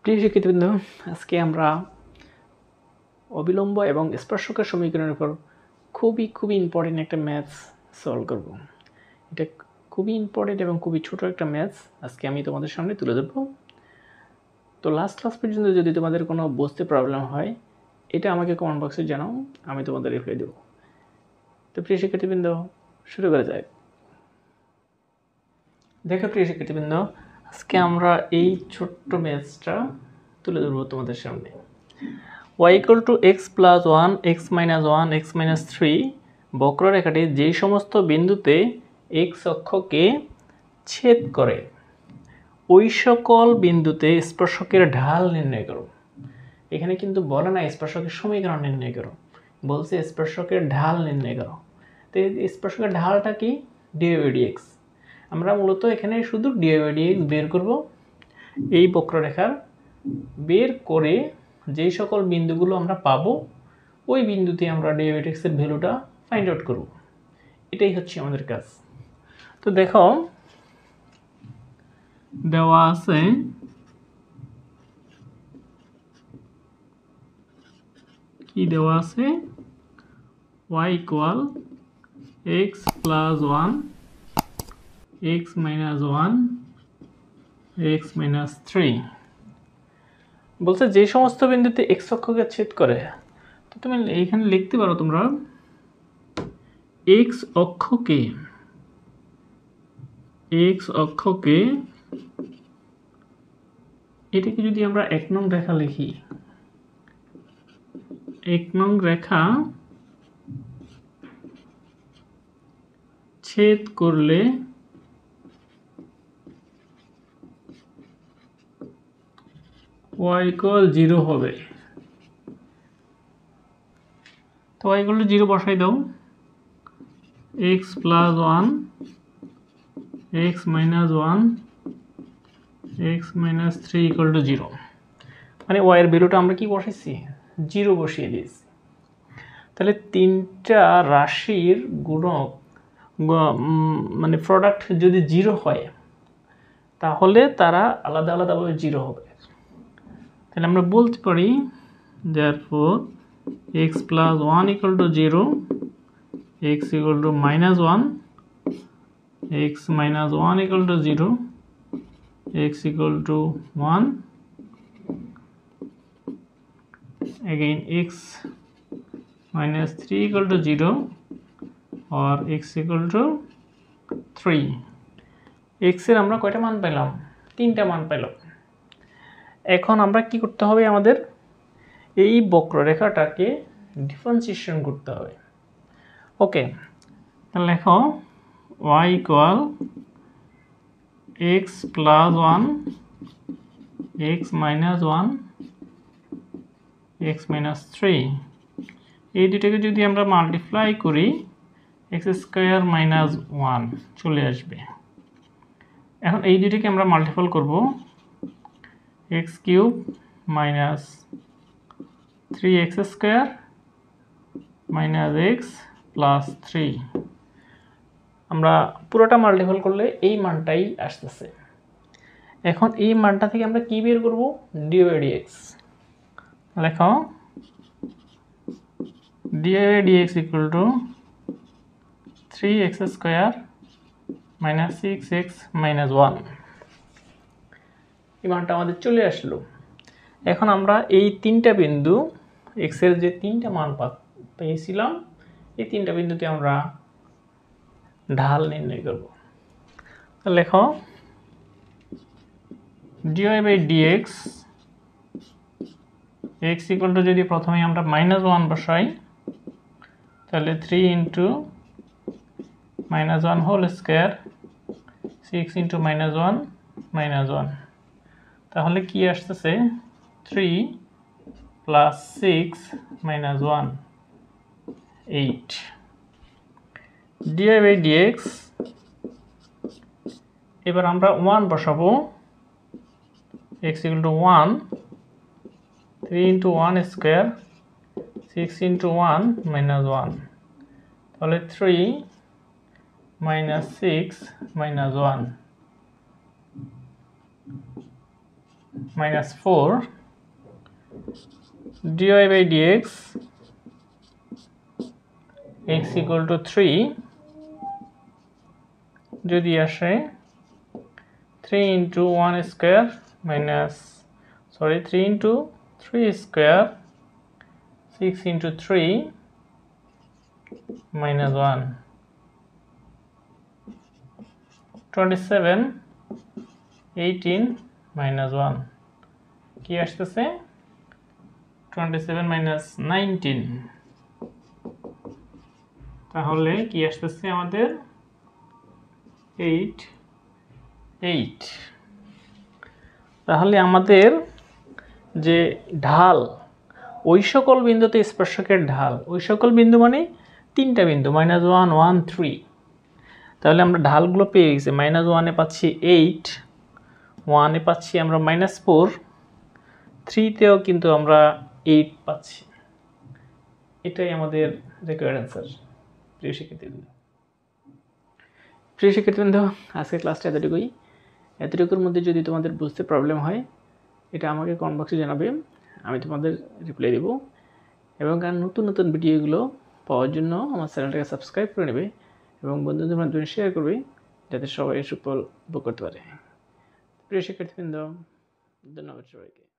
প্রিয় শিক্ষার্থীবৃন্দ, আজকে আমরা অবিলম্ব এবং স্পর্শকের সমীকরণের উপর খুবই ইম্পর্টেন্ট একটা ম্যাথস সলভ করব। এটা খুবই ইম্পর্টেন্ট এবং খুবই ছোট একটা ম্যাথস আজকে আমি তোমাদের সামনে তুলে ধরব। তো লাস্ট ক্লাস পর্যন্ত যদি তোমাদের কোনো বুঝতে প্রবলেম হয়, এটা আমাকে কমেন্ট বক্সে জানাও, আমি তোমাদের রিপ্লাই দেব। তো প্রিয় শিক্ষার্থীবৃন্দ, শুরু করা যায়। দেখো প্রিয় শিক্ষার্থীবৃন্দ, আজকে আমরা এই ছোট্ট ম্যাথসটা তুলে ধরব তোমাদের সামনে। y equal to x plus 1, x minus 1, x minus 3 বক্ররেখাটি যেই সমস্ত বিন্দুতে x অক্ষকে ছেদ করে ওই সকল বিন্দুতে স্পর্শকের ঢাল নির্ণয় করো। এখানে কিন্তু বলে না স্পর্শকের সমীকরণ নির্ণয় করো, বলছে স্পর্শকের ঢাল নির্ণয় করো। তো এই স্পর্শকের ঢালটা কি? dx। আমরা মূলত এখানে শুধু dx বের করব। এই বক্ররেখার বের করে যেই সকল বিন্দুগুলো আমরা পাবো ওই বিন্দুতে আমরা dx এর ভ্যালুটা ফাইন্ড আউট করব। এটাই হচ্ছে আমাদের কাজ। তো দেখো, দেওয়া আছে কি দেওয়া আছে, y equal x plus 1, x minus 1, x minus 3 বলছে যে সমস্ত বিন্দুতে x অক্ষকে ছেদ করে। তো তুমি এখানে লিখতে পারো তোমরা x অক্ষকে এটাকে যদি আমরা 1 নং রেখা লিখি, 1 নং রেখা ছেদ করলে y equal 0 হবে। তো y equal 0 বসাই দাও। x plus 1, x minus 1, x minus 3 equal to 0। মানে y এর ভ্যালুটা আমরা কি বসাইছি? 0 বসিয়ে দিয়েছি। তাহলে তিনটা রাশির গুণক মানে প্রোডাক্ট যদি 0 হয় তাহলে তারা আলাদা আলাদাভাবে 0 হবে। তাহলে আমরা বলতে পারি therefore x plus 1 equal to 0, x equal to minus 1, x minus 1 equal to 0, x equal to 1, again x minus 3 equal to 0 or x equal to 3। x এর আমরা কয়টা মান পেলাম? 3টা মান পেলাম। এখন আমরা কি করতে হবে? আমাদের এই বক্ররেখাটাকে ডিফারেন্সিয়েশন করতে হবে। ওকে, তাহলে লেখো y equal x plus 1, x minus 1, x minus 3। এই দুটোকে যদি আমরা মাল্টিপ্লাই করি x স্কয়ার মাইনাস 1 চলে আসবে। এখন এই দুটোকে আমরা মাল্টিপ্লাই করব x cube minus 3x square minus x plus 3। আমরা পুরোটা মাল্টিপ্লাই করলে এই মানটাই আসতেছে। এখন এই মানটা থেকে আমরা কি বের করব? dx। লেখো dx equal to 3x square minus 6x minus 1। এই মানটা আমাদের চলে আসলো। এখন আমরা এই তিনটা বিন্দু x এর যে তিনটা মান পেয়েছিলাম এই তিনটা বিন্দুতে আমরা ঢাল নির্ণয় করব। তাহলে লেখো dy by dx x equal to, যদি প্রথমে আমরা মাইনাস 1 বসাই তাহলে 3 into minus 1 whole square 6 into minus 1 minus 1। তাহলে কি আসতেছে? 3 plus 6 minus 1 8। dy by dx এবার আমরা 1 বসাবো। x equal to 1, 3 into 1 square 6 into 1 minus 1। তাহলে 3 minus 6 minus 1। minus 4 dy by dx x equal to 3 যদি আসে 3 into 1 square minus 3 into 3 square 6 into 3 minus 1 27 18 minus 1 কি আসতেছে 27 minus 19 তাহলে কি আসতেছে আমাদের 8 তাহলে আমাদের যে ঢাল ওই সকল বিন্দুতে স্পর্শকের ঢাল ওই সকল বিন্দু মানে তিনটা বিন্দু -1 1 3 তাহলে আমরা ঢালগুলো পেয়ে গেছি -1 এ পাচ্ছি 8 1 এ পাচ্ছি আমরা -4 3 তেও কিন্তু আমরা 8 পাচ্ছি এটাই আমাদের রিকোয়ার্ড অ্যান্সার প্রিয় শিক্ষার্থীবৃন্দ আজকের ক্লাসটা এতটুকুর মধ্যে যদি তোমাদের বুঝতে প্রবলেম হয় এটা আমাকে কমেন্ট বক্সে জানাবে আমি তোমাদের রিপ্লাই দেব এবং আর নতুন নতুন ভিডিওগুলো পাওয়ার জন্য আমার চ্যানেলটাকে সাবস্ক্রাইব করে নেবে এবং বন্ধুদের মাধ্যমে শেয়ার করবে যাতে সবাই সুফল ভোগ করতে পারে প্রিয় শিক্ষার্থীবৃন্দ ধন্যবাদ সবাইকে